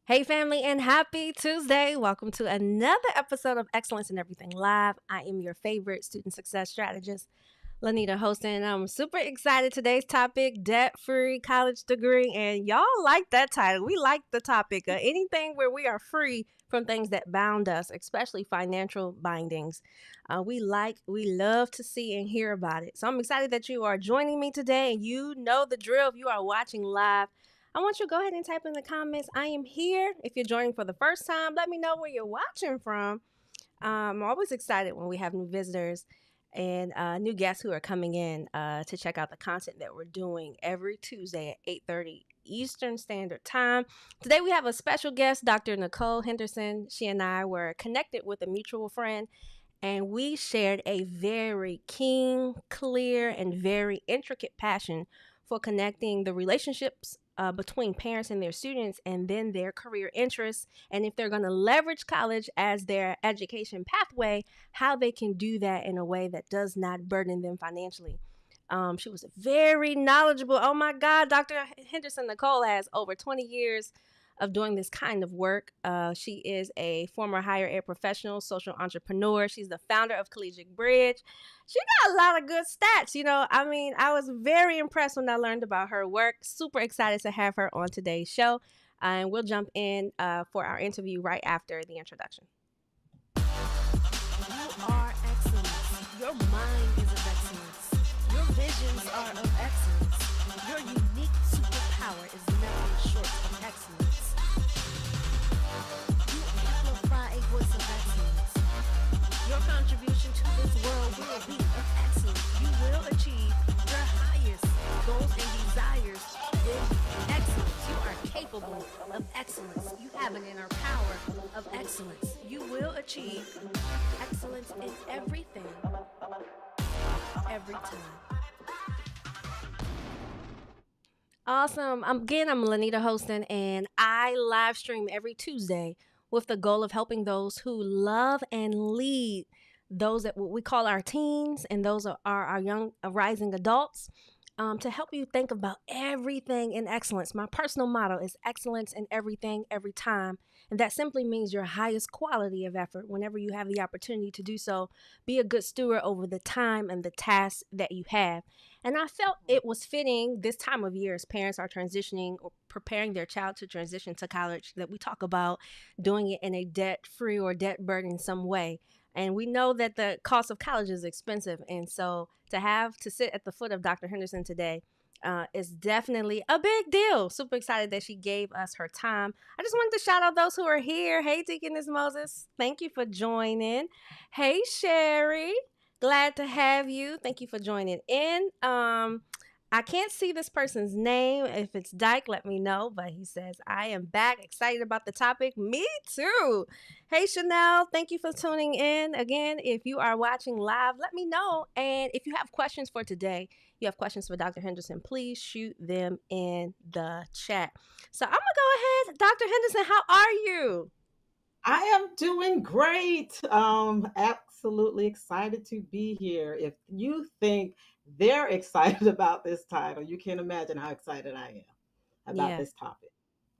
Hey, family, and happy Tuesday. Welcome to another episode of Excellence in Everything Live. I am your favorite student success strategist, Linnita Hosten. I'm super excited. Today's topic, debt-free college degree. And y'all like that title. We like the topic. Anything where we are free from things that bound us, especially financial bindings. We love to see and hear about it. So I'm excited that you are joining me today. And you know the drill. If you are watching live, I want you to go ahead and type in the comments. I am here. If you're joining for the first time, let me know where you're watching from. I'm always excited when we have new visitors and new guests who are coming in to check out the content that we're doing every Tuesday at 8:30 Eastern Standard Time. Today we have a special guest, Dr. Nicole Henderson. She and I were connected with a mutual friend, and we shared a very keen, clear, and very intricate passion for connecting the relationships between parents and their students, and then their career interests, and if they're going to leverage college as their education pathway, how they can do that in a way that does not burden them financially. She was very knowledgeable. Oh my God, Dr. Henderson Nicole has over 20 years of doing this kind of work. She is a former higher ed professional, social entrepreneur. She's the founder of Collegiate Bridge. She got a lot of good stats. I was very impressed when I learned about her work. Super excited to have her on today's show. And we'll jump in for our interview right after the introduction. You are excellence. Your mind is of excellence. Your visions are of excellence. Your unique superpower is nothing short of excellence. You amplify a voice of excellence. Your contribution to this world will be of excellence. You will achieve your highest goals and desires with excellence. You are capable of excellence. You have an inner power of excellence. You will achieve excellence in everything, every time. Awesome. I'm Linnita Hosten, and I live stream every Tuesday with the goal of helping those who love and lead those that what we call our teens and those are our young rising adults, to help you think about everything in excellence. My personal motto is excellence in everything, every time. And that simply means your highest quality of effort whenever you have the opportunity to do so. Be a good steward over the time and the tasks that you have. And I felt it was fitting this time of year as parents are transitioning or preparing their child to transition to college that we talk about doing it in a debt free or debt burdensome way. And we know that the cost of college is expensive. And so to have to sit at the foot of Dr. Henderson today is definitely a big deal. Super excited that she gave us her time. I just wanted to shout out those who are here. Hey, Deaconess Moses. Thank you for joining. Hey, Sherry. Glad to have you. Thank you for joining in. I can't see this person's name. If it's Dyke, let me know. But he says, I am back, excited about the topic. Me too. Hey, Chanel, thank you for tuning in. Again, if you are watching live, let me know. And if you have questions for today, you have questions for Dr. Henderson, please shoot them in the chat. So I'm going to go ahead. Dr. Henderson, how are you? I am doing great. Absolutely excited to be here. If you think they're excited about this title, you can imagine how excited I am about Yeah. this topic.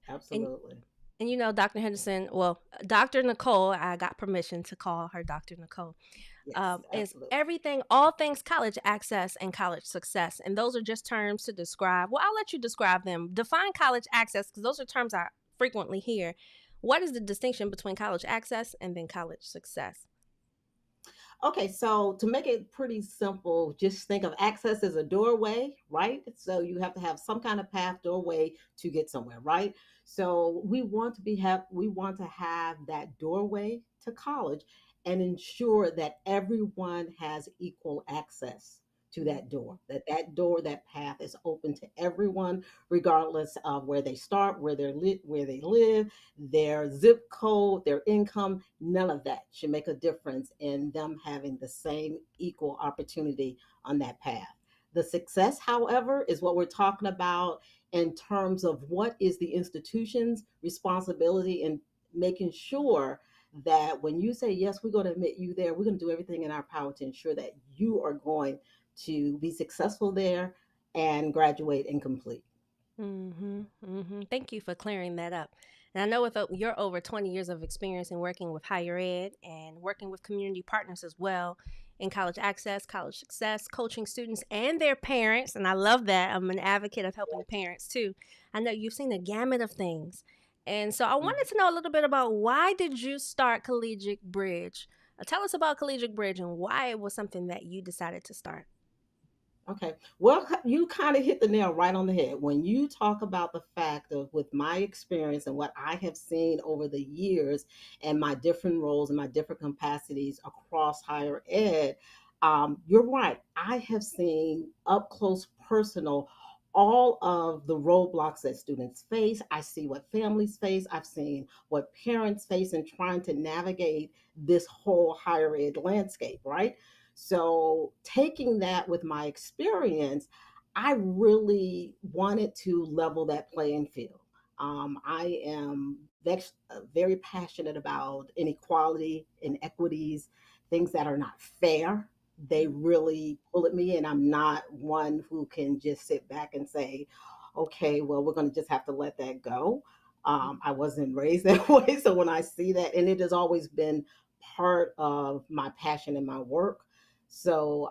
And Absolutely. And Dr. Henderson, well, Dr. Nicole, I got permission to call her Dr. Nicole, Yes, is absolutely. everything, all things college access and college success. And those are just terms to describe. Well, I'll let you describe them. Define college access, because those are terms I frequently hear. What is the distinction between college access and then college success? Okay, so to make it pretty simple, just think of access as a doorway, right? So you have to have some kind of path doorway to get somewhere, right? So we want to have that doorway to college and ensure that everyone has equal access to that door. That path is open to everyone regardless of where they start, where they live, their zip code, their income, none of that should make a difference in them having the same equal opportunity on that path. The success, however, is what we're talking about in terms of what is the institution's responsibility in making sure that when you say, yes, we're going to admit you there, we're going to do everything in our power to ensure that you are going to be successful there and graduate and complete. Mm-hmm. Mm-hmm. Thank you for clearing that up. And I know with your over 20 years of experience in working with higher ed and working with community partners as well in college access, college success, coaching students and their parents. And I love that. I'm an advocate of helping parents too. I know you've seen a gamut of things. And so I wanted to know a little bit about why did you start Collegiate Bridge? Tell us about Collegiate Bridge and why it was something that you decided to start. Okay. Well, you kind of hit the nail right on the head when you talk about the fact of with my experience and what I have seen over the years and my different roles and my different capacities across higher ed. You're right. I have seen up close, personal, all of the roadblocks that students face. I see what families face. I've seen what parents face in trying to navigate this whole higher ed landscape, right? So, taking that with my experience, I really wanted to level that playing field. I am very passionate about inequality, inequities, things that are not fair. They really pull at me, and I'm not one who can just sit back and say, okay, well, we're going to just have to let that go. I wasn't raised that way. So, when I see that, and it has always been part of my passion in my work, so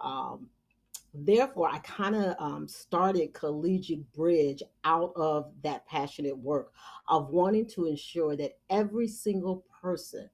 therefore, I kind of started Collegiate Bridge out of that passionate work of wanting to ensure that every single person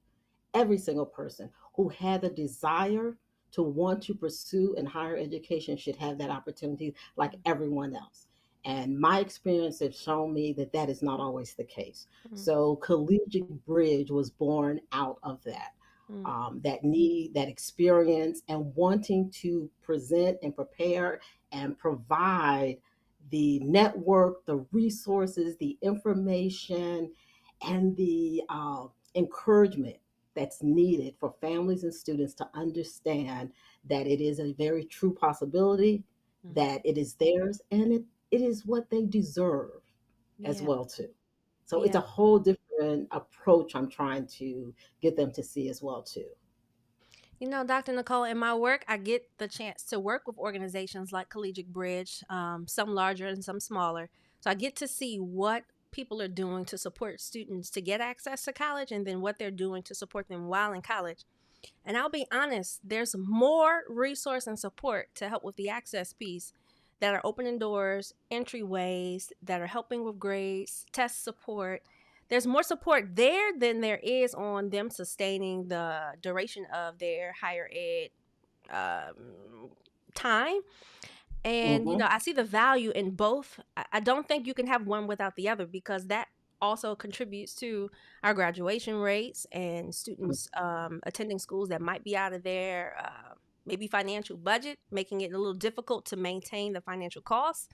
who had the desire to want to pursue in higher education should have that opportunity like everyone else. And my experience has shown me that that is not always the case. Mm, So, Collegiate Bridge was born out of that. mm, That need, that experience, and wanting to present and prepare and provide the network, the resources, the information, and the encouragement that's needed for families and students to understand that it is a very true possibility, mm. that it is theirs, and it is what they deserve as Yeah, well too. So it's a yeah. whole different approach I'm trying to get them to see as well too. You know, Dr. Nicole, in my work, I get the chance to work with organizations like Collegiate Bridge, some larger and some smaller. So I get to see what people are doing to support students to get access to college and then what they're doing to support them while in college. And I'll be honest, there's more resource and support to help with the access piece that are opening doors, entryways, that are helping with grades, test support. There's more support there than there is on them sustaining the duration of their higher ed um, time. And, Hmm. I see the value in both. I don't think you can have one without the other because that also contributes to our graduation rates and students attending schools that might be out of their maybe financial budget, making it a little difficult to maintain the financial costs.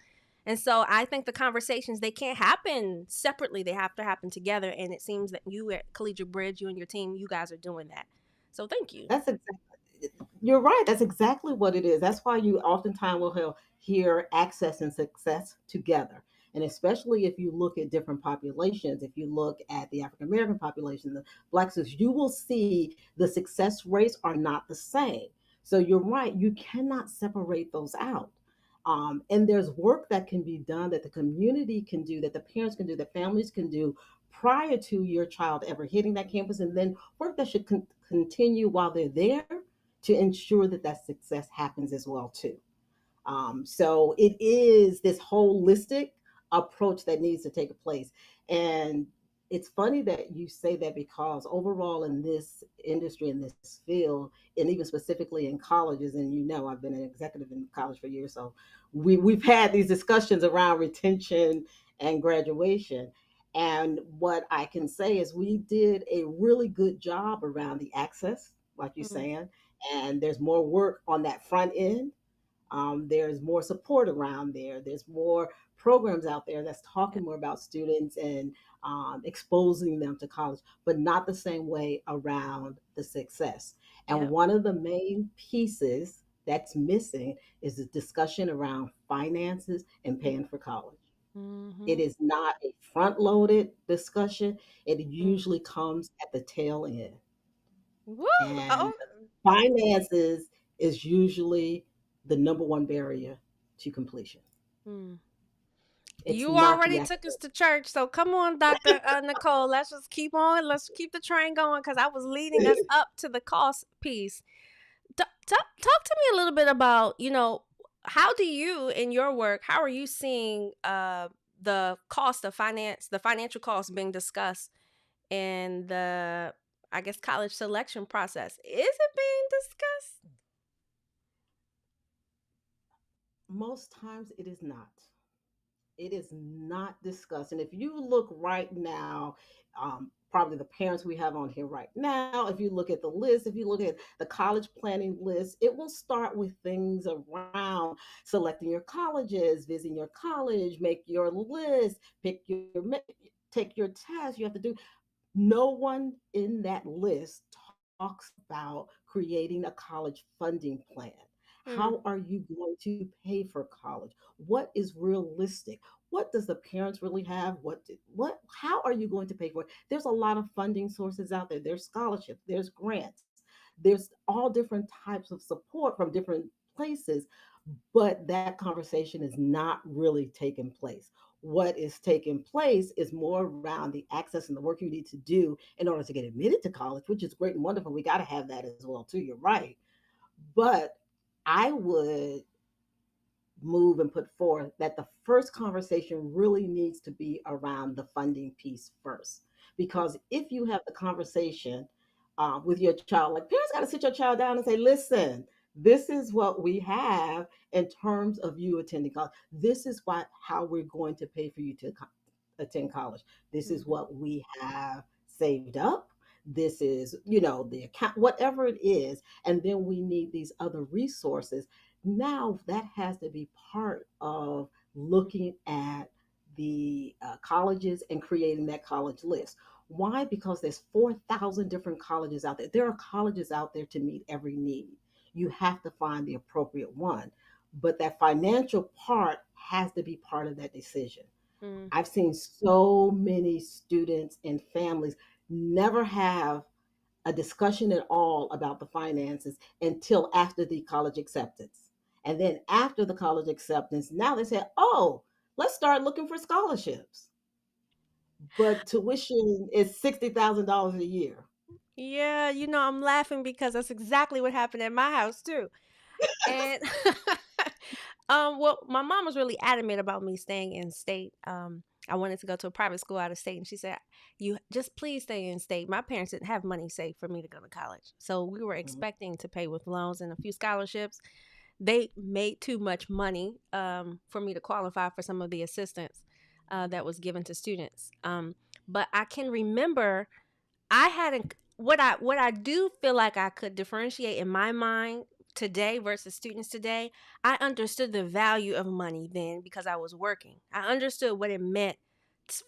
And so I think the conversations, they can't happen separately. They have to happen together. And it seems that you at Collegiate Bridge, you and your team, you guys are doing that. So thank you. That's exactly. You're right. That's exactly what it is. That's why you oftentimes will hear access and success together. And especially if you look at different populations, if you look at the African American population, the Blacks, you will see the success rates are not the same. So you're right. You cannot separate those out. And there's work that can be done that the community can do, that the parents can do, that families can do prior to your child ever hitting that campus, and then work that should continue while they're there to ensure that that success happens as well too. So it is this holistic approach that needs to take place. And it's funny that you say that because overall in this industry, in this field, and even specifically in colleges, and I've been an executive in college for years, so we've had these discussions around retention and graduation. And what I can say is we did a really good job around the access, like you're Mm, saying, and there's more work on that front end. There's more support around there. There's more programs out there that's yeah, talking more about students and exposing them to college, but not the same way around the success. And yeah. one of the main pieces that's missing is the discussion around finances and paying for college. Mm-hmm. It is not a front loaded discussion, it Mm. usually comes at the tail end. Woo! And Oh, finances is usually the number one barrier to completion. mm. It's You not already the took us academic. to church, so come on, Dr. Nicole. Let's just keep on. Let's keep the train going because I was leading us up to the cost piece. Talk to me a little bit about, how do you in your work, how are you seeing the cost of finance, the financial cost being discussed in the, I guess, college selection process? Is it being discussed? Most times it is not. It is not discussed. And if you look right now, probably the parents we have on here right now, if you look at the list, if you look at the college planning list, it will start with things around selecting your colleges, visiting your college, make your list, pick your, take your test. You have to do. No one in that list talks about creating a college funding plan. Hmm. How are you going to pay for college? What is realistic? What does the parents really have? What how are you going to pay for it? There's a lot of funding sources out there. There's scholarships, there's grants, there's all different types of support from different places, but that conversation is not really taking place. What is taking place is more around the access and the work you need to do in order to get admitted to college, which is great and wonderful. We got to have that as well, too. You're right. But I would move and put forth that the first conversation really needs to be around the funding piece first. Because if you have the conversation with your child, like parents got to sit your child down and say, listen, this is what we have in terms of you attending college. This is how we're going to pay for you to attend college. This is Hmm. what we have saved up. This is, the account, whatever it is. And then we need these other resources. Now that has to be part of looking at the colleges and creating that college list. Why? Because there's 4,000 different colleges out there. There are colleges out there to meet every need. You have to find the appropriate one. But that financial part has to be part of that decision. Hmm. I've seen so many students and families never have a discussion at all about the finances until after the college acceptance. And then after the college acceptance, now they say, oh, let's start looking for scholarships. But tuition is $60,000 a year. Yeah, I'm laughing because that's exactly what happened at my house too. And well, my mom was really adamant about me staying in state. I wanted to go to a private school out of state, and she said, "You just please stay in state." My parents didn't have money saved for me to go to college, so we were Mhm. expecting to pay with loans and a few scholarships. They made too much money for me to qualify for some of the assistance that was given to students. But I can remember I hadn't what I do feel like I could differentiate in my mind today versus students today. I understood the value of money then because I was working. I understood what it meant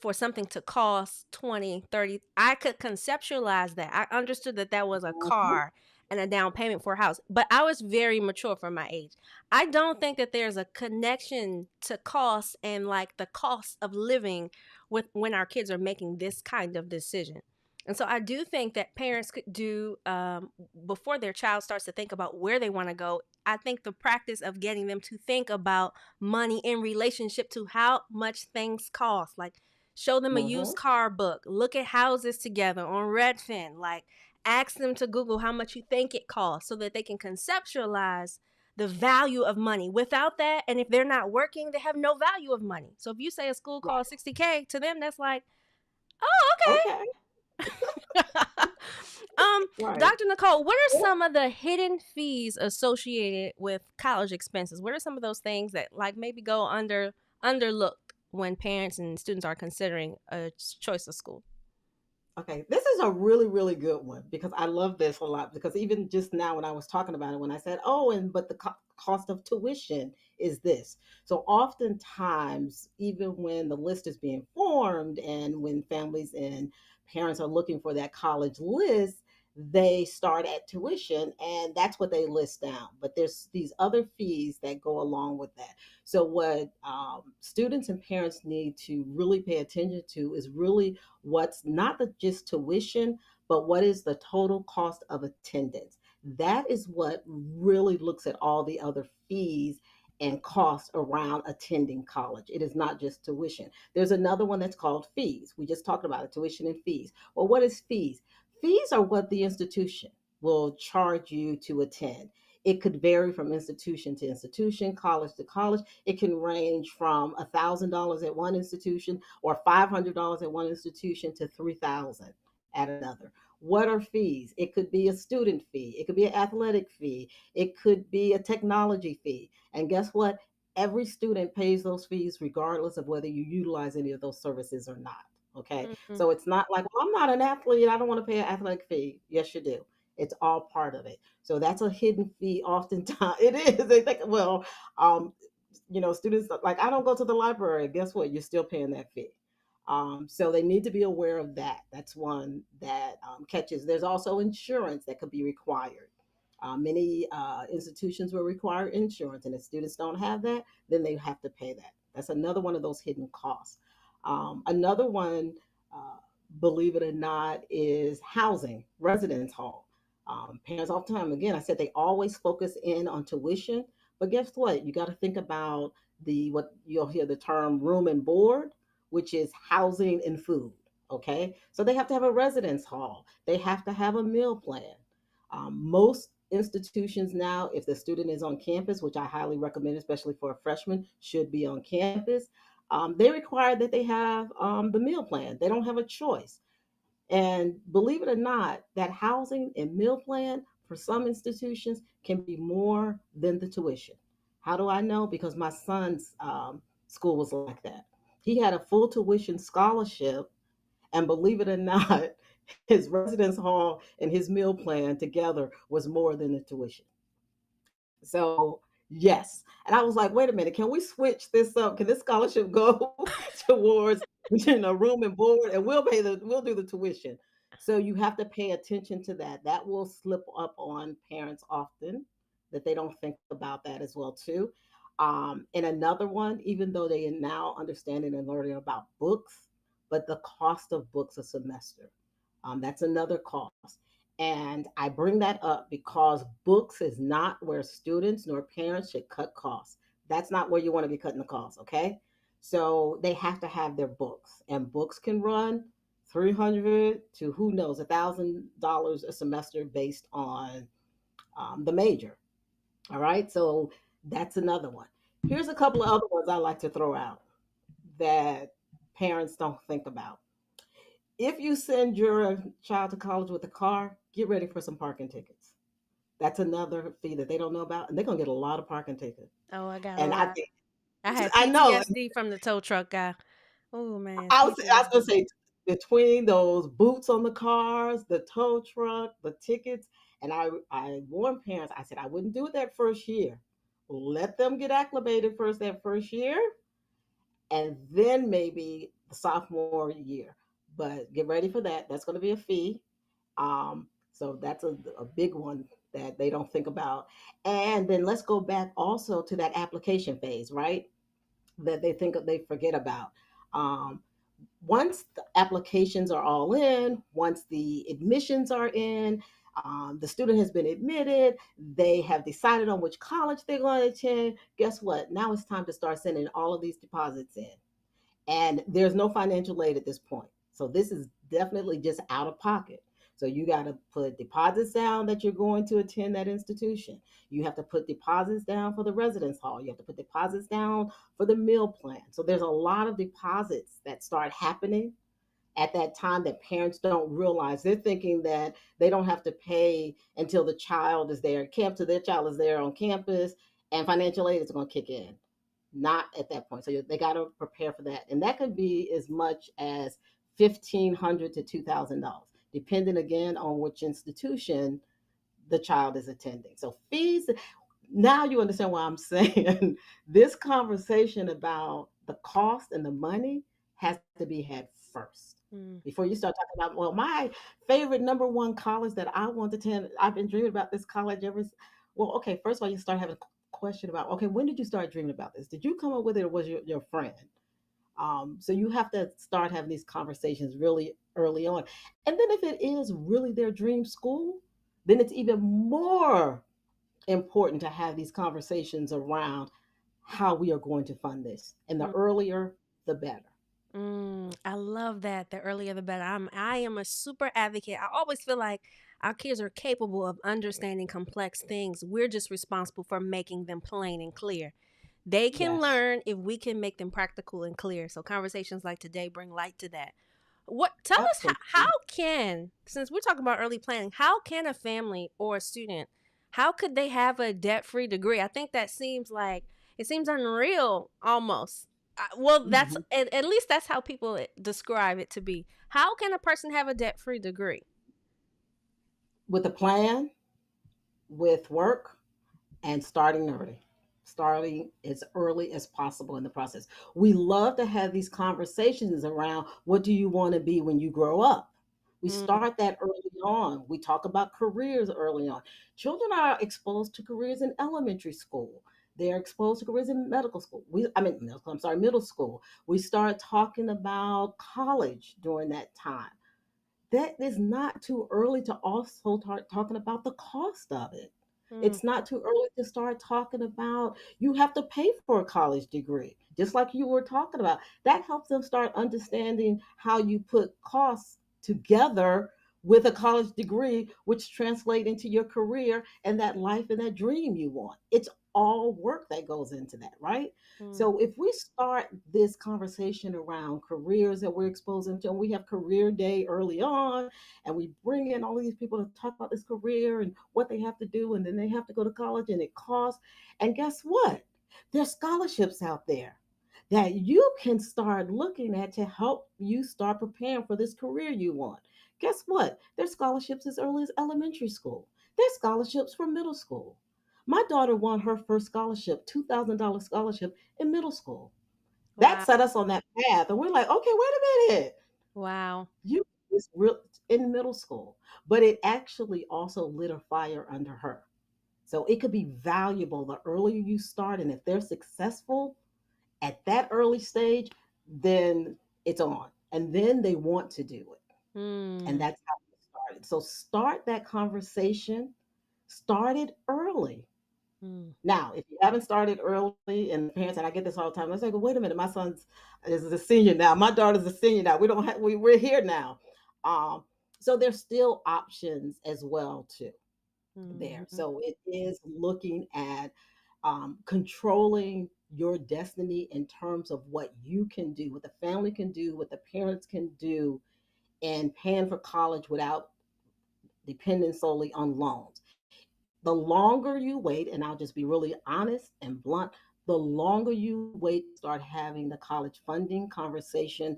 for something to cost 20, 30. I could conceptualize that. I understood that that was a Mhm. car and a down payment for a house. But I was very mature for my age. I don't think that there's a connection to cost and like the cost of living with when our kids are making this kind of decision. And so I do think that parents could do before their child starts to think about where they want to go. I think the practice of getting them to think about money in relationship to how much things cost, like show them a used Mhm. car book, look at houses together on Redfin, like ask them to Google how much you think it costs so that they can conceptualize the value of money. Without that, and if they're not working, they have no value of money. So if you say a school Right. costs 60K, to them that's like, oh, Okay. um, Right. Dr. Nicole, what are some of the hidden fees associated with college expenses? What are some of those things that like maybe go underlooked when parents and students are considering a choice of school? Okay, this is a really, really good one because I love this a lot. Because even just now, when I was talking about it, when I said, "Oh, and but the cost of tuition is this," so oftentimes, even when the list is being formed and when families and parents are looking for that college list, they start at tuition, and that's what they list down. But there's these other fees that go along with that. So, what students and parents need to really pay attention to is really what's not just tuition, but what is the total cost of attendance. That is what really looks at all the other fees and cost around attending college. It is not just tuition. There's another one that's called fees. We just talked about it, tuition and fees. Well, what is fees? Fees are what the institution will charge you to attend. It could vary from institution to institution, college to college. It can range from $1,000 at one institution or $500 at one institution to $3,000 at another. What are fees? It could be a student fee. It could be an athletic fee. It could be a technology fee. And guess what? Every student pays those fees regardless of whether you utilize any of those services or not. Okay. Mhm. So it's not like, well, I'm not an athlete. I don't want to pay an athletic fee. Yes, you do. It's all part of it. So that's a hidden fee oftentimes. It is. They think, well, um, students like, I don't go to the library. Guess what? You're still paying that fee. So they need to be aware of that. That's one that catches. There's also insurance that could be required. Many institutions will require insurance, and if students don't have that, then they have to pay that. That's another one of those hidden costs. Another one, uh, believe it or not, is housing, residence hall. Parents, all the time, again, I said they always focus in on tuition, but guess what? You got to think about the what you'll hear the term room and board, which is housing and food. Okay, so they have to have a residence hall. They have to have a meal plan. Most institutions now, if the student is on campus, which I highly recommend, especially for a freshman, should be on campus, they require that they have the meal plan. They don't have a choice. And believe it or not, that housing and meal plan for some institutions can be more than the tuition. How do I know? Because my son's school was like that. He had a full tuition scholarship, and believe it or not, his residence hall and his meal plan together was more than the tuition. So yes, and I was like, wait a minute, can we switch this up? Can this scholarship go towards room and board, and we'll do the tuition. So you have to pay attention to that. That will slip up on parents often, that they don't think about that as well too. And another one, even though they are now understanding and learning about books, but the cost of books a semester. That's another cost. And I bring that up because books is not where students nor parents should cut costs. That's not where you want to be cutting the costs, okay? So they have to have their books, and books can run 300 to who knows $1,000 a semester based on the major. All right, so that's another one. Here's a couple of other ones I like to throw out that parents don't think about. If you send your child to college with a car, get ready for some parking tickets. That's another fee that they don't know about, and they're gonna get a lot of parking tickets. Oh, I got a And I lot. think I had I know. PTSD from the tow truck guy. Oh man, I was gonna PTSD. say between those boots on the cars, the tow truck, the tickets, and I warned parents. I said I wouldn't do it that first year. Let them get acclimated first that first year, and then maybe the sophomore year. But get ready for that. That's going to be a fee. So that's a big one that they don't think about. And then let's go back also to that application phase, right? That they forget about. Um, Once the applications are all in, once the admissions are in, the student has been admitted, they have decided on which college they're going to attend. Guess what? Now it's time to start sending all of these deposits in, and there's no financial aid at this point. So this is definitely just out of pocket. So you got to put deposits down that you're going to attend that institution. You have to put deposits down for the residence hall. You have to put deposits down for the meal plan. So there's a lot of deposits that start happening at that time that parents don't realize. They're thinking that they don't have to pay until the child is there camp to their child is there on campus, and financial aid is going to kick in. Not at that point. So they got to prepare for that, and that could be as much as $1,500 to $2,000, depending again on which institution the child is attending. So fees. Now you understand why I'm saying this conversation about the cost and the money has to be had first Mm. before you start talking about, well, my favorite number one college that I want to attend. I've been dreaming about this college ever. Well, okay, first of all, you start having a question about, okay, when did you start dreaming about this? Did you come up with it, or was your friend? So you have to start having these conversations really early on. And then if it is really their dream school, then it's even more important to have these conversations around. how we are going to fund this. And the earlier, the better. I love that. The earlier the better. I am a super advocate. I always feel like our kids are capable of understanding complex things. We're just responsible for making them plain and clear. They can Yes, learn if we can make them practical and clear. So conversations like today bring light to that. What tell us how absolutely. can, since we're talking about early planning, how can a family or a student, how could they have a debt-free degree? I think that seems like it seems unreal almost. Well, that's Mhm. at least that's how people describe it to be. How can a person have a debt-free degree? With a plan, with work, and starting early, starting as early as possible in the process. We love to have these conversations around what do you want to be when you grow up. We Mm, start that early on. We talk about careers early on. Children are exposed to careers in elementary school. They're exposed to careers in medical school. I'm sorry, middle school. We start talking about college during that time. That is not too early to also start talking about the cost of it. mm, It's not too early to start talking about you have to pay for a college degree, just like you were talking about. That helps them start understanding how you put costs together with a college degree, which translate into your career and that life and that dream you want. It's all work that goes into that, right? mm, So if we start this conversation around careers that we're exposing to, and we have career day early on, and we bring in all these people to talk about this career and what they have to do, and then they have to go to college and it costs. And guess what? There's scholarships out there that you can start looking at to help you start preparing for this career you want. Guess what? There's scholarships as early as elementary school. There's scholarships for middle school. My daughter won her first scholarship, $2,000 scholarship in middle school. That wow. set us on that path. And we're like, okay, wait a minute. Wow. You was real in middle school. But it actually also lit a fire under her. So it could be valuable the earlier you start. And if they're successful at that early stage, then it's on. And then they want to do it. And Mm, that's how it started. So start that conversation, start it early. mm, Now, if you haven't started early, and parents, and I get this all the time, I say, well, wait a minute, my son's is a senior now. My daughter's a senior now. We don't have we're here now. Um, so there's still options as well too there. mhm, So it is looking at controlling your destiny in terms of what you can do, what the family can do, what the parents can do, and paying for college without depending solely on loans. The longer you wait, and I'll just be really honest and blunt, the longer you wait to start having the college funding conversation,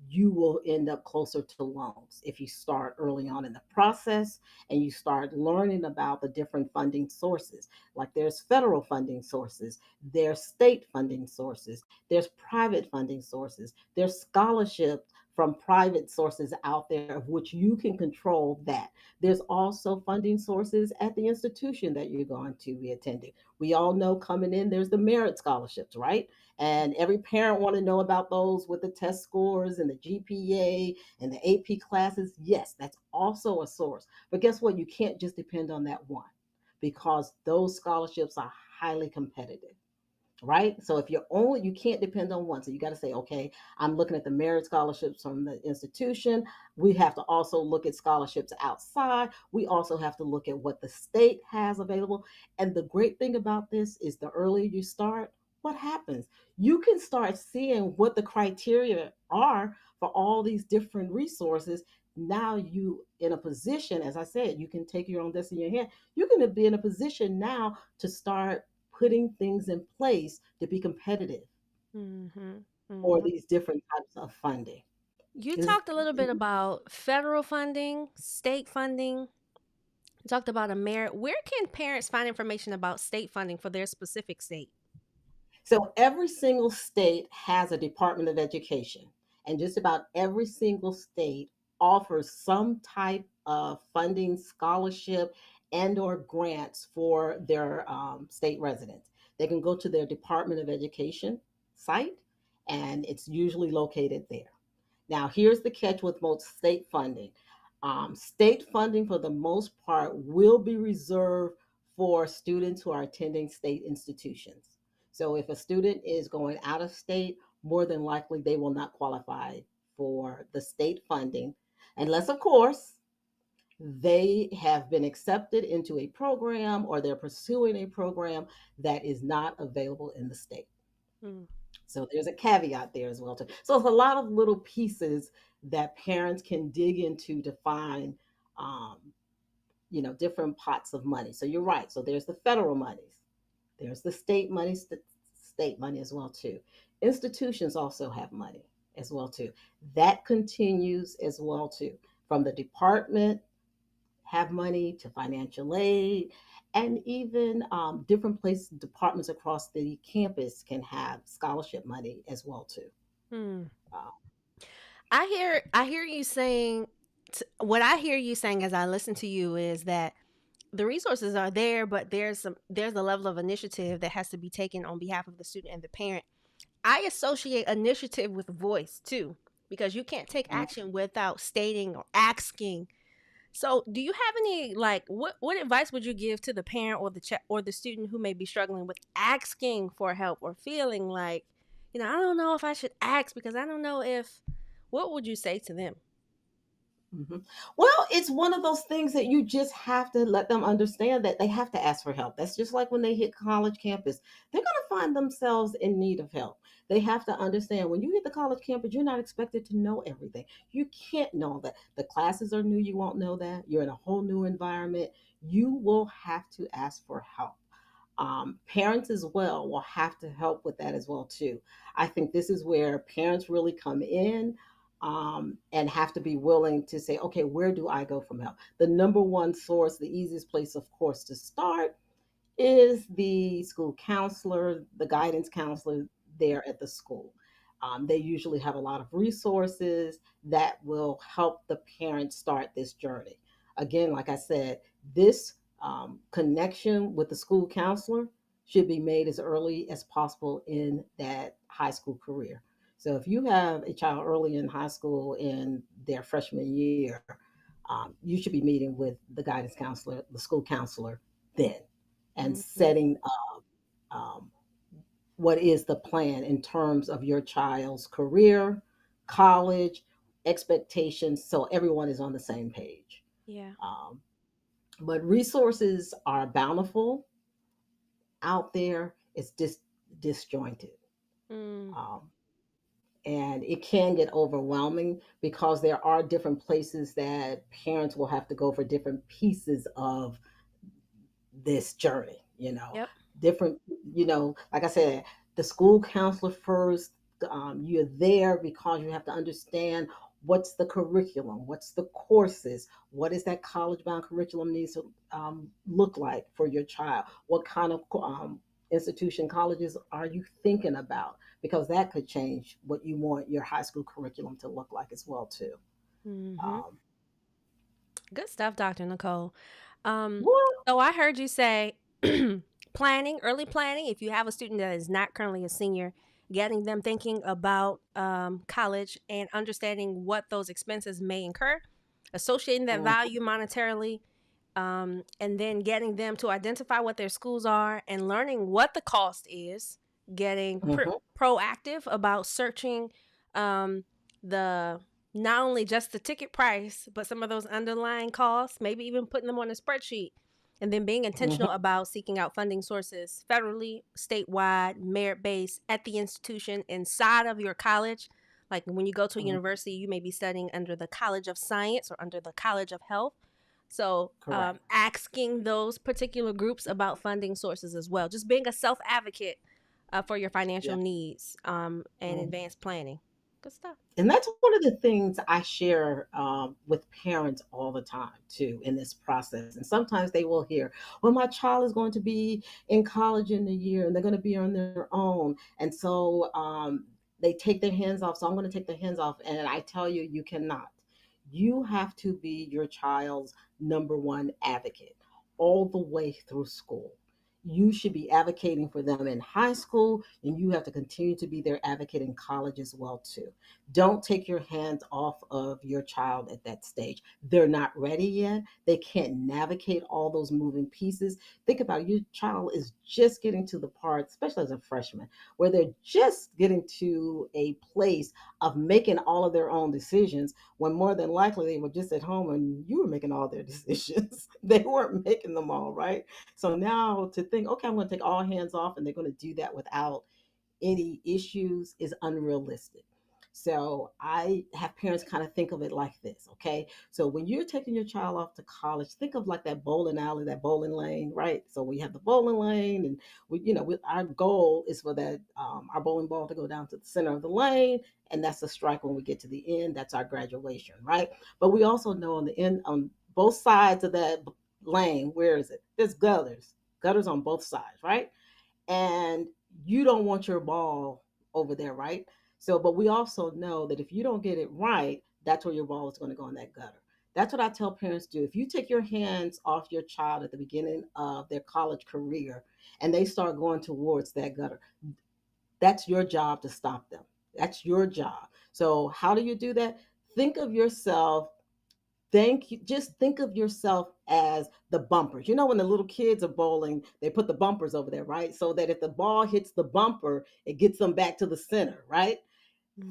you will end up closer to loans if you start early on in the process and you start learning about the different funding sources. Like there's federal funding sources, there's state funding sources, there's private funding sources, there's scholarships from private sources out there of which you can control that. There's also funding sources at the institution that you're going to be attending. We all know coming in, there's the merit scholarships, right? And every parent want to know about those with the test scores and the GPA and the AP classes. Yes, that's also a source. But guess what? You can't just depend on that one because those scholarships are highly competitive, right? So if you're only, you can't depend on one. So you got to say, okay, I'm looking at the merit scholarships from the institution. We have to also look at scholarships outside. We also have to look at what the state has available. And the great thing about this is the earlier you start, what happens? You can start seeing what the criteria are for all these different resources. Now you in a position, as I said, you can take your own destiny in your hand. You're going to be in a position now to start putting things in place to be competitive mhm, for mhm. these different types of funding. You Is talked a little bit about federal funding, state funding. You talked about a merit. Where can parents find information about state funding for their specific state? So every single state has a Department of Education, and just about every single state offers some type of funding, scholarship, and or grants for their state residents. They can go to their Department of Education site, and it's usually located there. Now, here's the catch with most state funding. State funding, for the most part, will be reserved for students who are attending state institutions. So if a student is going out of state, more than likely they will not qualify for the state funding, unless, of course, they have been accepted into a program or they're pursuing a program that is not available in the state. Mm. So there's a caveat there as well too. So it's a lot of little pieces that parents can dig into to find, um, different pots of money. So you're right. So there's the federal monies, there's the state money, state money as well too. Institutions also have money as well too. That continues as well too. From the department have money to financial aid, and even different places, departments across the campus can have scholarship money as well too. Mm. Uh, I hear you saying what I hear you saying as I listen to you is that the resources are there, but there's a level of initiative that has to be taken on behalf of the student and the parent. I associate initiative with voice too, because you can't take action without stating or asking. So, do you have any like what advice would you give to the parent or or the student who may be struggling with asking for help or feeling like, I don't know if I should ask because I don't know if what would you say to them? Mhm. Well, it's one of those things that you just have to let them understand that they have to ask for help. That's just like when they hit college campus. They're going to find themselves in need of help. They have to understand when you hit the college campus, you're not expected to know everything. You can't know that. The classes are new, you won't know that. You're in a whole new environment. You will have to ask for help. Parents as well will have to help with that as well too. I think this is where parents really come in, and have to be willing to say, okay, where do I go from help? The number one source, the easiest place, of course, to start is the school counselor, the guidance counselor there at the school. They usually have a lot of resources that will help the parents start this journey. Again, like I said, this connection with the school counselor should be made as early as possible in that high school career. So if you have a child early in high school in their freshman year, you should be meeting with the guidance counselor, the school counselor then, and Mm-hmm. setting up what is the plan in terms of your child's career, college, expectations, so everyone is on the same page. Yeah. Um, but resources are bountiful out there. It's just disjointed. Mm. Um, and it can get overwhelming because there are different places that parents will have to go for different pieces of this journey, Yep. different, like I said, the school counselor first. You're there because you have to understand what's the curriculum, what's the courses, what is that college bound curriculum needs to look like for your child, what kind of institution colleges are you thinking about, because that could change what you want your high school curriculum to look like as well too. Mm-hmm. um, Good stuff, Dr. Nicole. Um, well, so I heard you say planning, early planning. If you have a student that is not currently a senior, getting them thinking about college and understanding what those expenses may incur, associating that mhm, value monetarily, and then getting them to identify what their schools are and learning what the cost is, getting mhm, proactive about searching um, the not only just the ticket price, but some of those underlying costs, maybe even putting them on a spreadsheet, and then being intentional mhm, about seeking out funding sources federally, statewide, merit based at the institution inside of your college. Like when you go to a mhm. university, you may be studying under the College of Science or under the College of Health. So, Correct. asking those particular groups about funding sources as well, just being a self advocate for your financial Yeah. needs and Mhm. advanced planning. Good stuff. And that's one of the things I share with parents all the time, too, in this process. And sometimes they will hear, well, my child is going to be in college in a year and they're going to be on their own. And so they take their hands off. So I'm going to take their hands off. And I tell you, you cannot. You have to be your child's number one advocate all the way through school. you should be advocating for them in high school, and you have to continue to be their advocate in college as well too. Don't take your hands off of your child at that stage. They're not ready yet. They can't navigate all those moving pieces. Think about it, your child is just getting to the part, especially as a freshman, where they're just getting to a place of making all of their own decisions, when more than likely they were just at home and you were making all their decisions. They weren't making them all, right? So now to think, okay, I'm going to take all hands off and they're going to do that without any issues is unrealistic. So I have parents kind of think of it like this, okay? So when you're taking your child off to college, think of like that bowling alley, that bowling lane, right? So we have the bowling lane, and our goal is for that our bowling ball to go down to the center of the lane, and that's the strike when we get to the end. That's our graduation, right? But we also know on the end, on both sides of that lane, where is it? There's gutters on both sides, right? And you don't want your ball over there, right? So, but we also know that if you don't get it right, that's where your ball is going to go in that gutter. That's what I tell parents do. If you take your hands off your child at the beginning of their college career and they start going towards that gutter, that's your job to stop them. That's your job. So, how do you do that? Think of yourself just think of yourself as the bumpers. You know, when the little kids are bowling, they put the bumpers over there, right? So that if the ball hits the bumper, it gets them back to the center, right?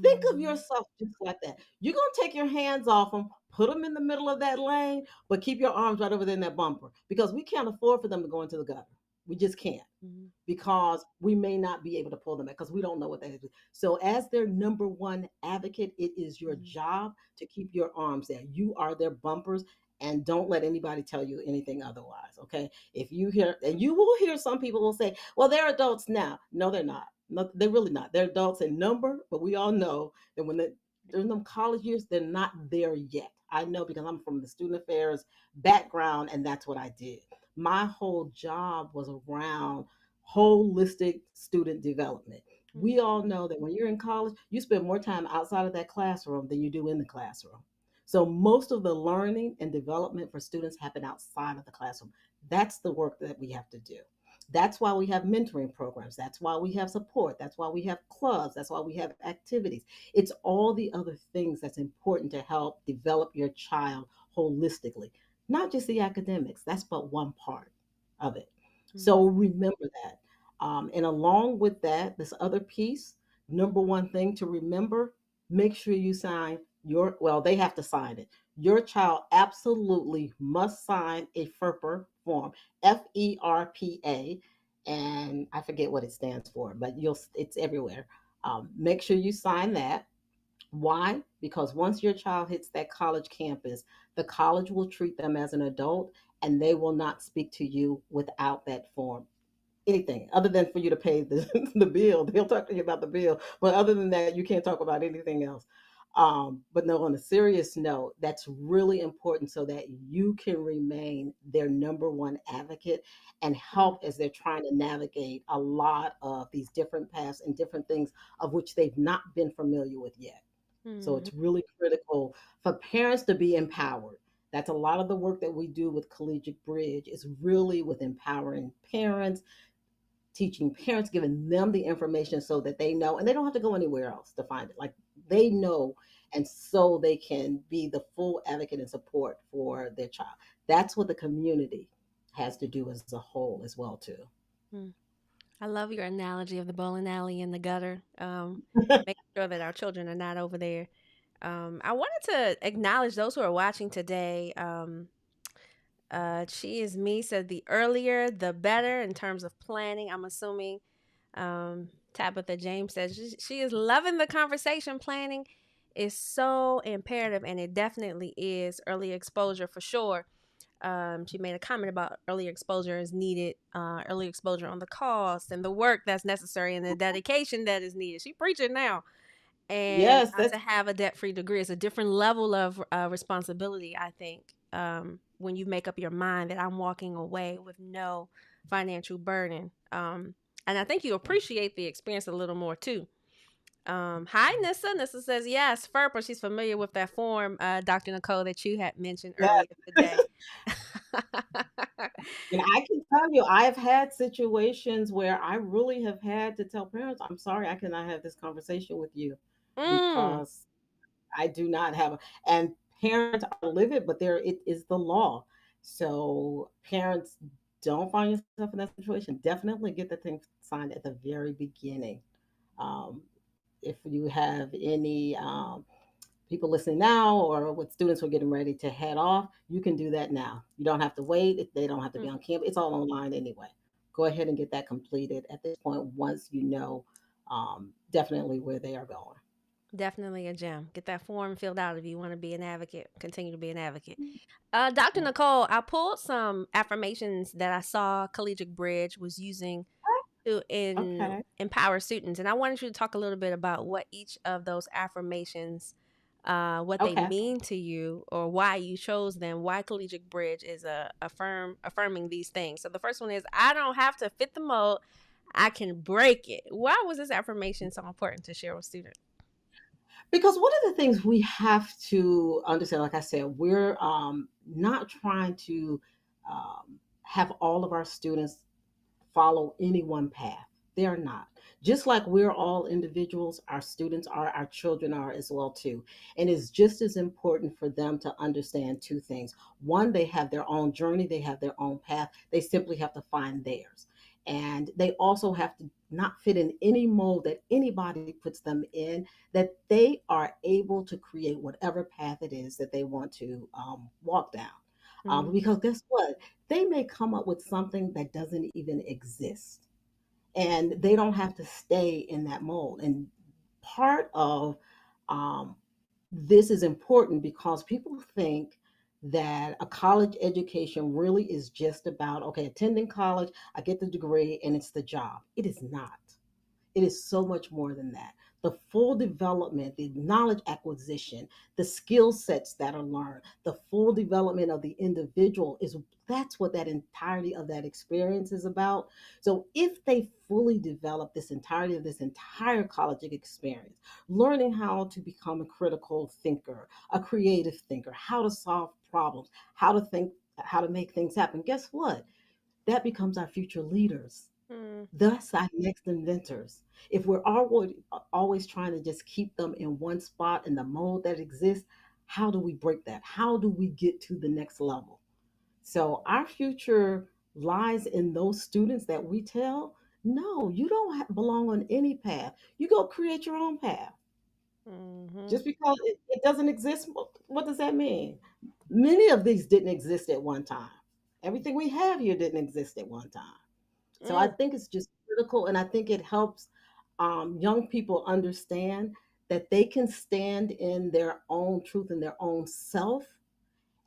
Think of Mm-hmm. yourself just like that. You're going to take your hands off them, put them in the middle of that lane, but keep your arms right over there in that bumper, because we can't afford for them to go into the gutter. We just can't, Mm-hmm. because we may not be able to pull them back because we don't know what that is. So, as their number one advocate, it is your job to keep your arms there. You are their bumpers, and don't let anybody tell you anything otherwise. Okay. If you hear, and you will hear some people will say, well, they're adults now. No, they're not. No, they're really not. They're adults in number, but we all know that when they're in them college years, they're not there yet. I know because I'm from the student affairs background, and that's what I did. My whole job was around holistic student development. We all know that when you're in college, you spend more time outside of that classroom than you do in the classroom. So most of the learning and development for students happen outside of the classroom. That's the work that we have to do. That's why we have mentoring programs. That's why we have support. That's why we have clubs. That's why we have activities. It's all the other things that's important to help develop your child holistically, not just the academics. That's but one part of it. So Mm-hmm. remember that. And along with that, this other piece, number one thing to remember, make sure you sign well, they have to sign it. Your child absolutely must sign a FERPA form, FERPA, and I forget what it stands for, but it's everywhere. Make sure you sign that. Why? Because once your child hits that college campus, the college will treat them as an adult, and they will not speak to you without that form. Anything other than for you to pay the, the bill. They'll talk to you about the bill. But other than that, you can't talk about anything else. But no, on a serious note, that's really important so that you can remain their number one advocate and help as they're trying to navigate a lot of these different paths and different things of which they've not been familiar with yet. So Mm-hmm. it's really critical for parents to be empowered. That's a lot of the work that we do with Collegiate Bridge is really with empowering parents, teaching parents, giving them the information so that they know, and they don't have to go anywhere else to find it. Like they know, and so they can be the full advocate and support for their child. That's what the community has to do as a whole as well too. Mm. I love your analogy of the bowling alley and the gutter. Making sure that our children are not over there. I wanted to acknowledge those who are watching today. She is me said the earlier the better in terms of planning. I'm assuming. Tabitha James says she is loving the conversation. Planning is so imperative, and it definitely is. Early exposure for sure. She made a comment about early exposure is needed, early exposure on the cost and the work that's necessary and the dedication that is needed. She preaching now. And Yes, that's to have a debt free degree is a different level of responsibility, I think, when you make up your mind that I'm walking away with no financial burden. And I think you appreciate the experience a little more too. Hi, Nissa. Nissa says yes. FERPA, she's familiar with that form, Dr. Nicole, that you had mentioned earlier yes. today. And I can tell you, I've had situations where I really have had to tell parents, I'm sorry, I cannot have this conversation with you Mm, because I do not have a, and parents are livid, but there it is the law. So parents, don't find yourself in that situation. Definitely get the thing signed at the very beginning. Um, if you have any people listening now or with students who are getting ready to head off, you can do that now. You don't have to wait. They don't have to be mm, on campus. It's all online anyway. Go ahead and get that completed at this point once you know definitely where they are going. definitely a gem. Get that form filled out if you want to be an advocate. Continue to be an advocate. Dr. Yeah. Nicole, I pulled some affirmations that I saw Collegiate Bridge was using to Okay. empower students, and I wanted you to talk a little bit about what each of those affirmations, what they Okay. mean to you, or why you chose them. Why Collegiate Bridge is affirming these things. So the first one is, I don't have to fit the mold. I can break it. Why was this affirmation so important to share with students? Because one of the things we have to understand, like I said, we're not trying to have all of our students follow any one path. They're not. Just like we're all individuals, our students are, our children are as well too. And it's just as important for them to understand two things. One, they have their own journey, they have their own path. They simply have to find theirs. And they also have to not fit in any mold that anybody puts them in, that they are able to create whatever path it is that they want to walk down. Mm, Because guess what? They may come up with something that doesn't even exist, and they don't have to stay in that mold. And part of um, this is important because people think that a college education really is just about, okay, attending college, I get the degree, and it's the job. It is not. It is so much more than that. The full development, the knowledge acquisition, the skill sets that are learned, the full development of the individual is, that's what that entirety of that experience is about. So if they fully develop this entirety of this entire college experience, learning how to become a critical thinker, a creative thinker, how to solve problems, how to think, how to make things happen, guess what? That becomes our future leaders, mm, thus our next inventors. If we're always trying to just keep them in one spot in the mold that exists, how do we break that? How do we get to the next level? So our future lies in those students that we tell, no, you don't belong on any path. You go create your own path. mm-hmm, Just because it doesn't exist, what does that mean? Many of these didn't exist at one time. Everything we have here didn't exist at one time. So I mm, think it's just critical, and I think it helps young people understand that they can stand in their own truth and their own self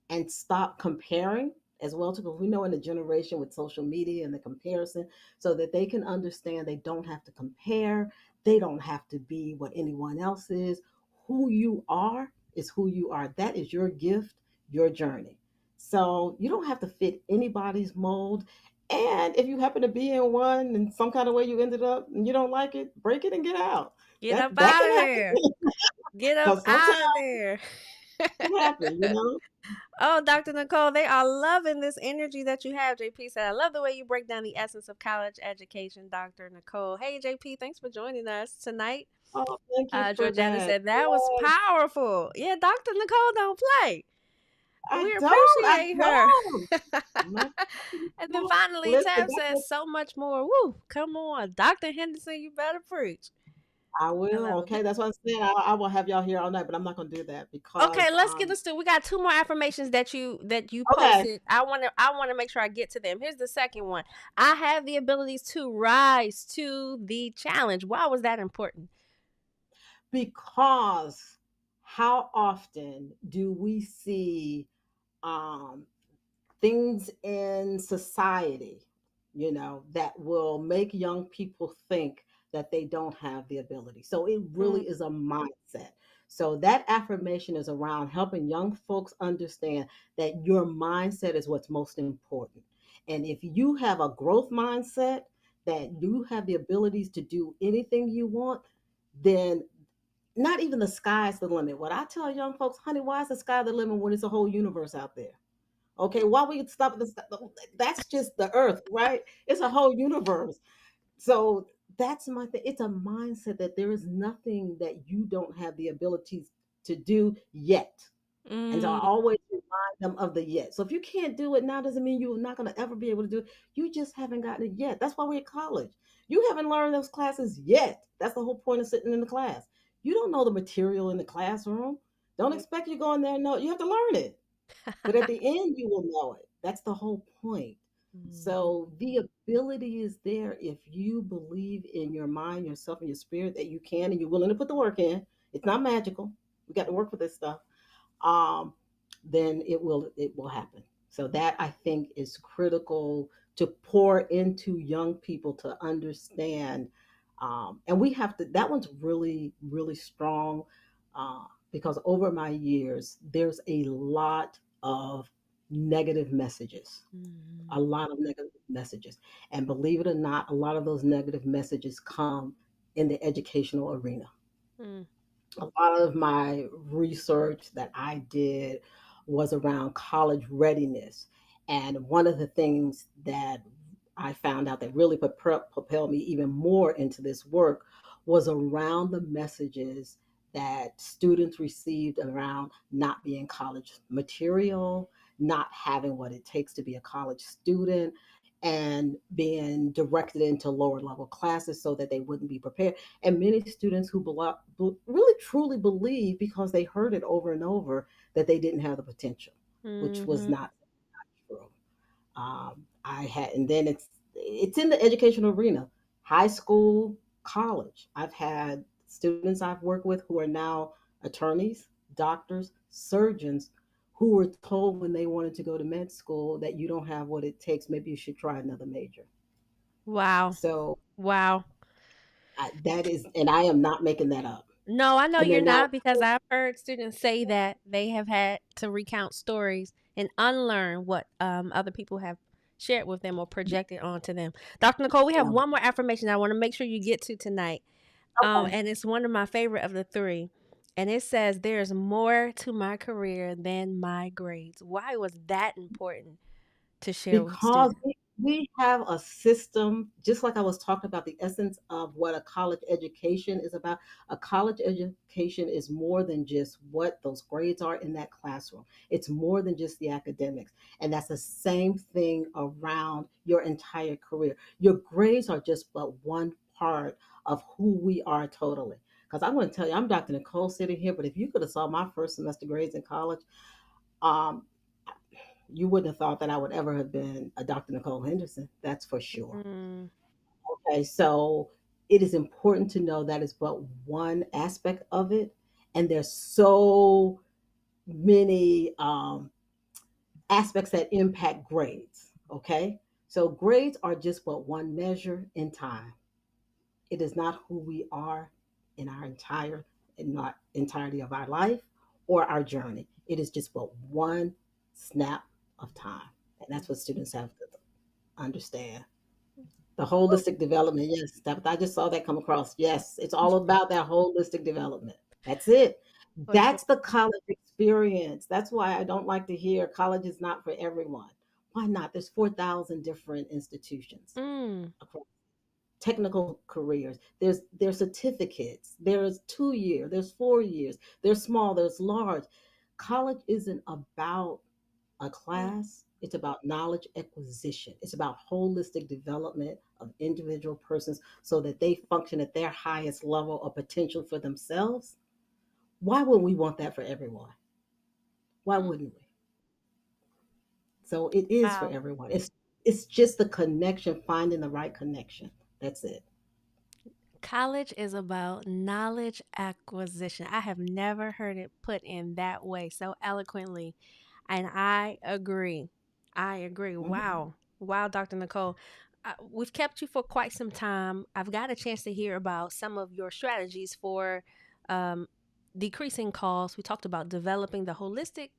and stop comparing as well too, because we know in the generation with social media and the comparison, so that they can understand they don't have to compare, they don't have to be what anyone else is. Who you are is who you are. That is your gift, your journey. So you don't have to fit anybody's mold. And if you happen to be in one in some kind of way you ended up and you don't like it, break it and get out. get that up that out can of happen. there. Get up Because sometimes out of there. it can happen, you know. Oh, Dr. Nicole, they are loving this energy that you have, JP said. I love the way you break down the essence of college education, Dr. Nicole. Hey, JP, thanks for joining us tonight. Oh, thank you for Georgetta that. said that was Yes, powerful. Yeah, Dr. Nicole don't play. We I appreciate her. don't. No, And then no. finally, Listen, Tab says so much more. Woo, come on. Dr. Henderson, you better preach. I I will. love it. Okay, that's what I'm saying. I will have y'all here all night, but I'm not going to do that Okay, because let's get this to. We got two more affirmations that you okay, posted. I wanna make sure I get to them. Here's the second one. I have the abilities to rise to the challenge. Why was that important? because how often do we see um things in society, that will make young people think that they don't have the ability. So it Mm, really is a mindset. So that affirmation is around helping young folks understand that your mindset is what's most important. And if you have a growth mindset, that you have the abilities to do anything you want, then not even the sky's the limit. What I tell young folks, honey, why is the sky the limit when it's a whole universe out there? Okay, why we stop at the that's just the earth, right? It's a whole universe. So that's my thing. It's a mindset that there is nothing that you don't have the abilities to do yet. And so I Mm, always remind them of the yet. So if you can't do it now, doesn't mean you're not going to ever be able to do it. You just haven't gotten it yet. That's why we're at college. You haven't learned those classes yet. That's the whole point of sitting in the class. You don't know the material in the classroom. Don't mm. expect you to go in there and know it. You have to learn it. But at the end, you will know it. That's the whole point. Mhm. So the ability is there if you believe in your mind, yourself, and your spirit that you can and you're willing to put the work in. It's not magical. We got to work for this stuff. Um, then it will happen. So that I think is critical to pour into young people to understand. And we have to. That one's really really strong uh, because over my years, there's a lot of negative messages, a Mhm. lot of negative messages. And believe it or not, a lot of those negative messages come in the educational arena. Mm. A lot of my research that I did was around college readiness. And one of the things that I found out that really propelled me even more into this work was around the messages that students received around not being college material, not having what it takes to be a college student, and being directed into lower level classes so that they wouldn't be prepared. And many students who really truly believe because they heard it over and over that they didn't have the potential, which was Mhm. not true. I had, and then it's in the educational arena, high school, college. I've had students I've worked with who are now attorneys, doctors, surgeons, who were told when they wanted to go to med school that you don't have what it takes. Maybe you should try another major. Wow. So Wow. that is, and I am not making that up. No, I know And you're they're now not because I've heard students say that they have had to recount stories and unlearn what other people have shared with them or projected onto them. Dr. Nicole, we have yeah, one more affirmation I want to make sure you get to tonight. okay. And it's one of my favorite of the three. And it says, there's more to my career than my grades. Why was that important to share with Because students? we have a system, just like I was talking about the essence of what a college education is about. A college education is more than just what those grades are in that classroom, it's more than just the academics. And that's the same thing around your entire career. Your grades are just but one part of who we are totally. Because I'm going to tell you, I'm Dr. Nicole sitting here, but if you could have saw my first semester grades in college, um, you wouldn't have thought that I would ever have been a Dr. Nicole Henderson. That's for sure. Mm, Okay, so it is important to know that is but one aspect of it, and there's so many aspects that impact grades. Okay, so grades are just but one measure in time. It is not who we are in our in not entirety of our life or our journey. It is just but one snap of time, and that's what students have to understand. The holistic development, yes, I just saw that come across. Yes, it's all about that holistic development. That's it. for sure. That's the college experience. That's why I don't like to hear college is not for everyone. Why not? There's 4,000 different institutions Mm, across technical careers. There's certificates. There's 2 year. There's 4 years. There's small. There's large. College isn't about a mm, class. It's about knowledge acquisition. It's about holistic development of individual persons so that they function at their highest level of potential for themselves. Why would we want that for everyone? Why mm. wouldn't we? So it is for Wow. everyone. It's just the connection, finding the right connection. That's it. College is about knowledge acquisition. I have never heard it put in that way so eloquently. And I agree. I agree. Mhm. Wow. Wow, Dr. Nicole. We've kept you for quite some time. I've got a chance to hear about some of your strategies for um, decreasing costs. We talked about developing the holistic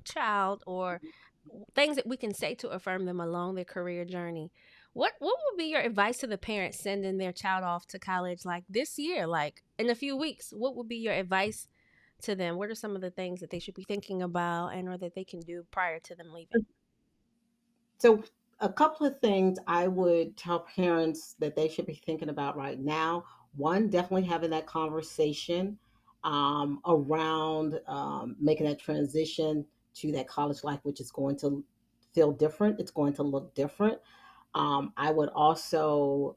child or things that we can say to affirm them along their career journey. What would be your advice to the parents sending their child off to college like this year, like in a few weeks? What would be your advice to them? What are some of the things that they should be thinking about and or that they can do prior to them leaving? So, a couple of things I would tell parents that they should be thinking about right now. One, definitely having that conversation around making that transition to that college life, which is going to feel different. It's going to look different. I would also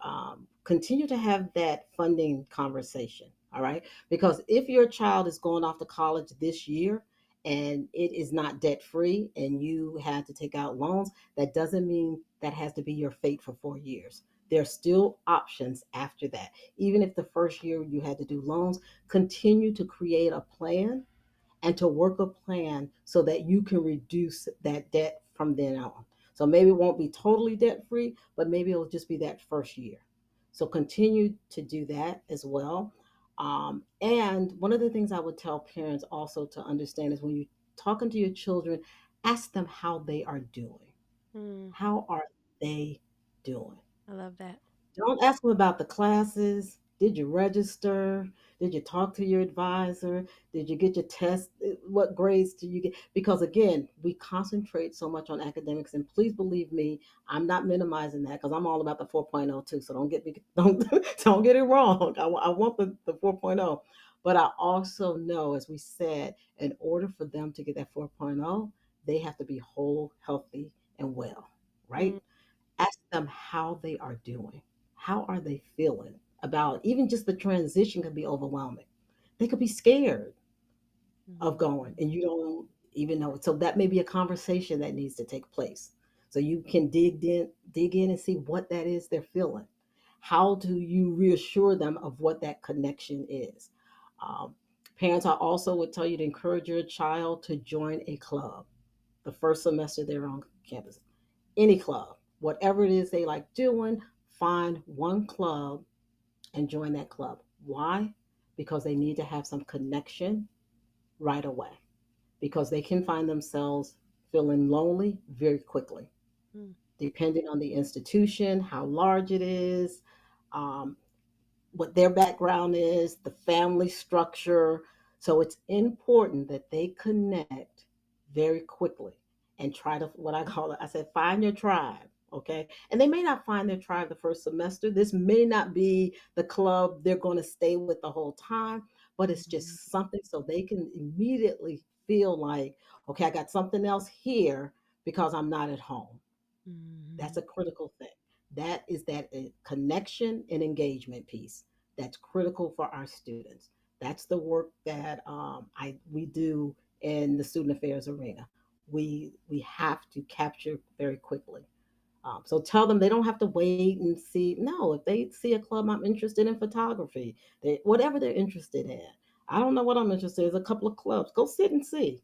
continue to have that funding conversation. All right. Because if your child is going off to college this year and it is not debt free and you had to take out loans, that doesn't mean that has to be your fate for 4 years. There are still options after that. Even if the first year you had to do loans, continue to create a plan and to work a plan so that you can reduce that debt from then on. So maybe it won't be totally debt free, but maybe it'll just be that first year. So continue to do that as well. And one of the things I would tell parents also to understand is when you're talking to your children, ask them how they are doing. Mm, How are they doing? I love that. Don't ask them about the classes. Did you register? Did you talk to your advisor? Did you get your test? What grades did you get? Because again, we concentrate so much on academics, and please believe me, I'm not minimizing that because I'm all about the 4.0 too. So don't get me don't get it wrong. I want the 4.0, but I also know, as we said, in order for them to get that 4.0, they have to be whole, healthy, and well, Mm, right? Ask them how they are doing. How are they feeling about even just the transition can be overwhelming. They could be scared of mm, going and you don't even know it. So that may be a conversation that needs to take place. So you can dig in and see what that is they're feeling. How do you reassure them of what that connection is? Um, Parents, I also would tell you to encourage your child to join a club the first semester they're on campus. Any club, whatever it is they like doing, find one club and join that club. Why? Because they need to have some connection right away, because they can find themselves feeling lonely very quickly, mm, depending on the institution, how large it is, um, what their background is, the family structure. So it's important that they connect very quickly and try to, what I call it, I said, find your tribe. Okay. And they may not find their tribe the first semester. This may not be the club they're going to stay with the whole time, but it's mm, just something so they can immediately feel like, okay, I got something else here because I'm not at home. That's a mm, critical thing. That is that connection and engagement piece. That's critical for our students. That's the work that I we do in the student affairs arena. We have to capture very quickly. So tell them they don't have to wait and see. No, if they see a club, I'm interested in photography. Whatever they're interested in. I don't know what I'm interested in. There's a couple of clubs. Go sit and see.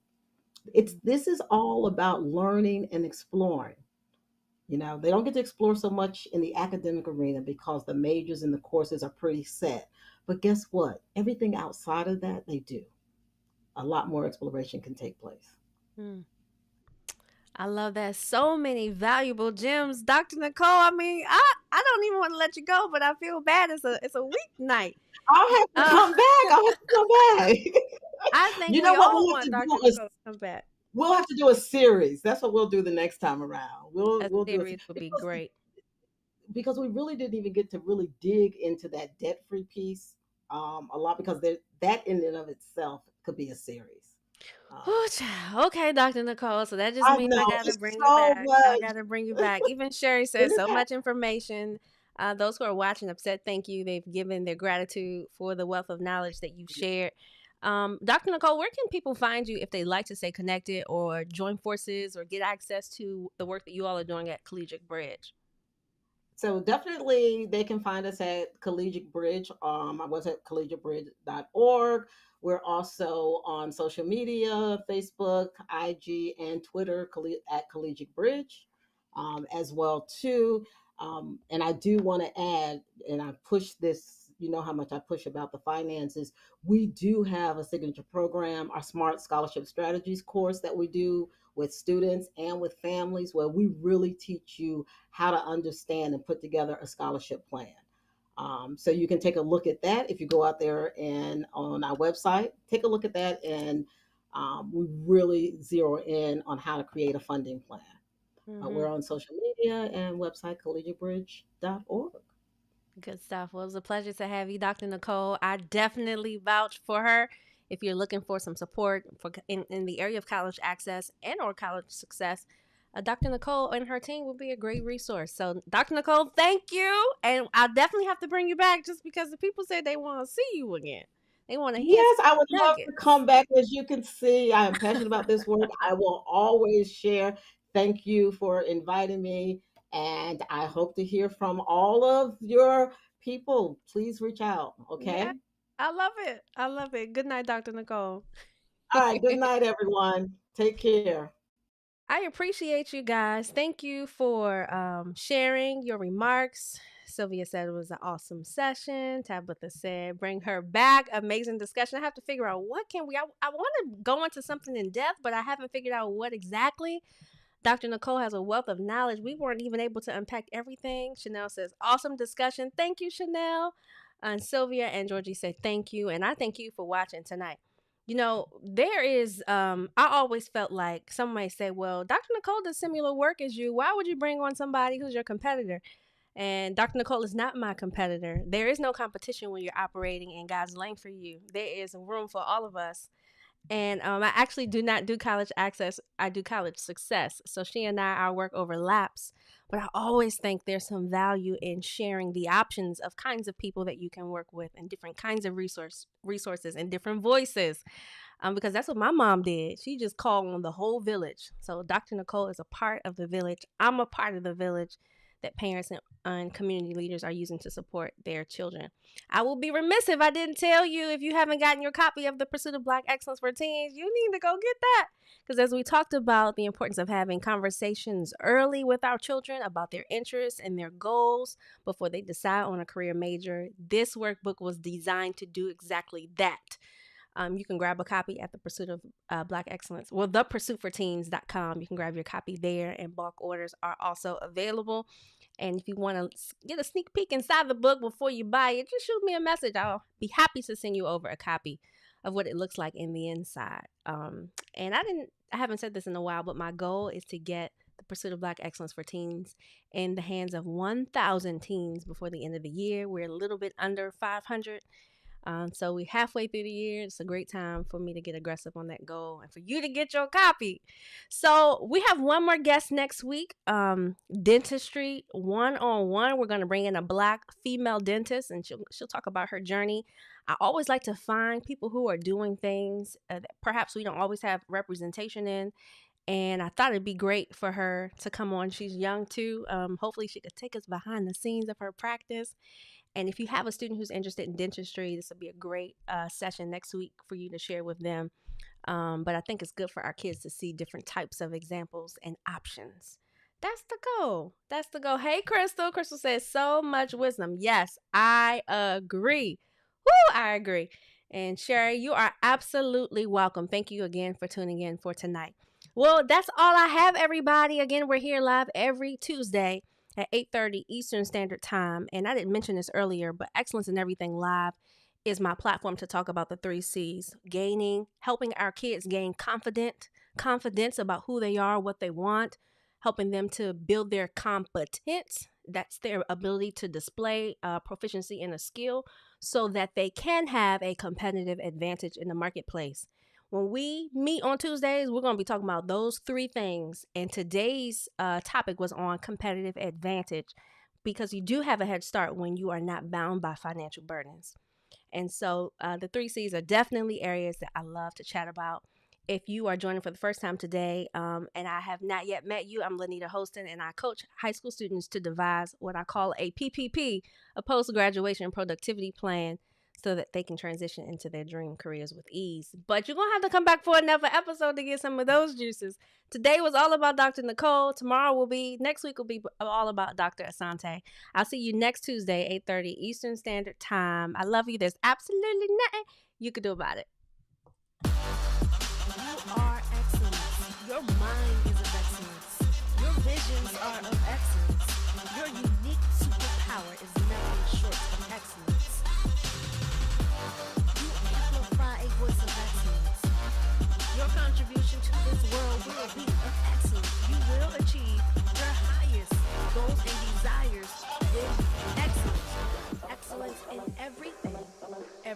It's mm, this is all about learning and exploring. They don't get to explore so much in the academic arena because the majors and the courses are pretty set. But guess what? Everything outside of that, they do. A lot more exploration can take place. mm. I love that. So many valuable gems, Dr. Nicole. I don't even want to let you go, but I feel bad. It's a weeknight. I'll have to Uh, come back. I'll have to come back. I think You we know what? all want Dr. Nicole to come back. We'll have to do a series. That's what we'll do the next time around. We'll A we'll do it series would be great. because we really didn't even get to really dig into that debt free piece a lot because that in and of itself could be a series. Um, Oh, child. Okay, Dr. Nicole. So that just I means I know gotta it's bring you so back. I much. gotta bring you back. Even Sherry Bring says it so back. much information. Those who are watching have said thank you. They've given their gratitude for the wealth of knowledge that you've shared. Dr. Nicole, where can people find you if they'd like to stay connected or join forces or get access to the work that you all are doing at Collegiate Bridge? So definitely they can find us at Collegiate Bridge. I was at collegiatebridge.org. We're also on social media, Facebook, IG, and Twitter at Collegiate Bridge as well too. And I do want to add, and I push this, you know how much I push about the finances. We do have a signature program, our Smart Scholarship Strategies course that we do with students and with families, where we really teach you how to understand and put together a scholarship plan. So you can take a look at that if you go out there and on our website, take a look at that, and we really zero in on how to create a funding plan. Mm-hmm. We're on social media and website collegiatebridge.org. Good stuff. Well, it was a pleasure to have you, Dr. Nicole. I definitely vouch for her. If you're looking for some support for in the area of college access and or college success, Dr. Nicole and her team will be a great resource. So, Dr. Nicole, thank you. And I'll definitely have to bring you back just because the people said they want to see you again. They want to hear Yes, I would some love to nuggets. come back. As you can see, I am passionate about this work. I will always share. Thank you for inviting me. And I hope to hear from all of your people. Please reach out. Yeah, Okay. I love it. I love it. Good night, Dr. Nicole. All right. Good night, everyone. Take care. I appreciate you guys. Thank you for sharing your remarks. Sylvia said it was an awesome session. Tabitha said, bring her back. Amazing discussion. I have to figure out what can we. I want to go into something in depth, but I haven't figured out what exactly. Dr. Nicole has a wealth of knowledge. We weren't even able to unpack everything. Chanel says, awesome discussion. Thank you, Chanel. And Sylvia and Georgie say thank you. And I thank you for watching tonight. You know, there is, I always felt like some might say, well, Dr. Nicole does similar work as you. Why would you bring on somebody who's your competitor? And Dr. Nicole is not my competitor. There is no competition when you're operating in God's lane for you. There is room for all of us. And I actually do not do college access. I do college success. So she and I, our work overlaps. But I always think there's some value in sharing the options of kinds of people that you can work with and different kinds of resources and different voices. Because that's what my mom did. She just called on the whole village. So Dr. Nicole is a part of the village. I'm a part of the village that parents and community leaders are using to support their children. I will be remiss if I didn't tell you, if you haven't gotten your copy of The Pursuit of Black Excellence for Teens, you need to go get that. Because as we talked about the importance of having conversations early with our children about their interests and their goals before they decide on a career major, this workbook was designed to do exactly that. You can grab a copy at the Pursuit of Black Excellence. Well, thepursuitforteens.com. You can grab your copy there, and bulk orders are also available. And if you want to get a sneak peek inside the book before you buy it, just shoot me a message. I'll be happy to send you over a copy of what it looks like in the inside. And I haven't said this in a while, but my goal is to get the Pursuit of Black Excellence for Teens in the hands of 1,000 teens before the end of the year. We're a little bit under 500. So we're halfway through the year. It's a great time for me to get aggressive on that goal and for you to get your copy. So we have one more guest next week. Dentistry 101. We're going to bring in a Black female dentist, and she'll talk about her journey. I always like to find people who are doing things that perhaps we don't always have representation in. And I thought it'd be great for her to come on. She's young too. Hopefully she could take us behind the scenes of her practice. And if you have a student who's interested in dentistry, this will be a great session next week for you to share with them. But I think it's good for our kids to see different types of examples and options. That's the goal. That's the goal. Hey, Crystal. Crystal says so much wisdom. Yes, I agree. Woo, I agree. And Sherry, you are absolutely welcome. Thank you again for tuning in for tonight. Well, that's all I have, everybody. Again, we're here live every Tuesday at 8:30 Eastern Standard Time. And I didn't mention this earlier, but Excellence in Everything Live is my platform to talk about the 3 C's. Helping our kids gain confidence about who they are, what they want, helping them to build their competence. That's their ability to display proficiency in a skill so that they can have a competitive advantage in the marketplace. When we meet on Tuesdays, we're going to be talking about those 3 things. And today's topic was on competitive advantage, because you do have a head start when you are not bound by financial burdens. And so the 3 C's are definitely areas that I love to chat about. If you are joining for the first time today and I have not yet met you, I'm Linnita Hosten, and I coach high school students to devise what I call a PPP, a post-graduation productivity plan, so that they can transition into their dream careers with ease. But you're going to have to come back for another episode to get some of those juices. Today was all about Dr. Nicole. Next week will be all about Dr. Asante. I'll see you next Tuesday, 8:30 Eastern Standard Time. I love you. There's absolutely nothing you can do about it. You are excellence. Your mind is of excellence. Your visions are of excellence. Your unique superpower is nothing short of excellence. You amplify a voice of excellence. Your contribution to this world will be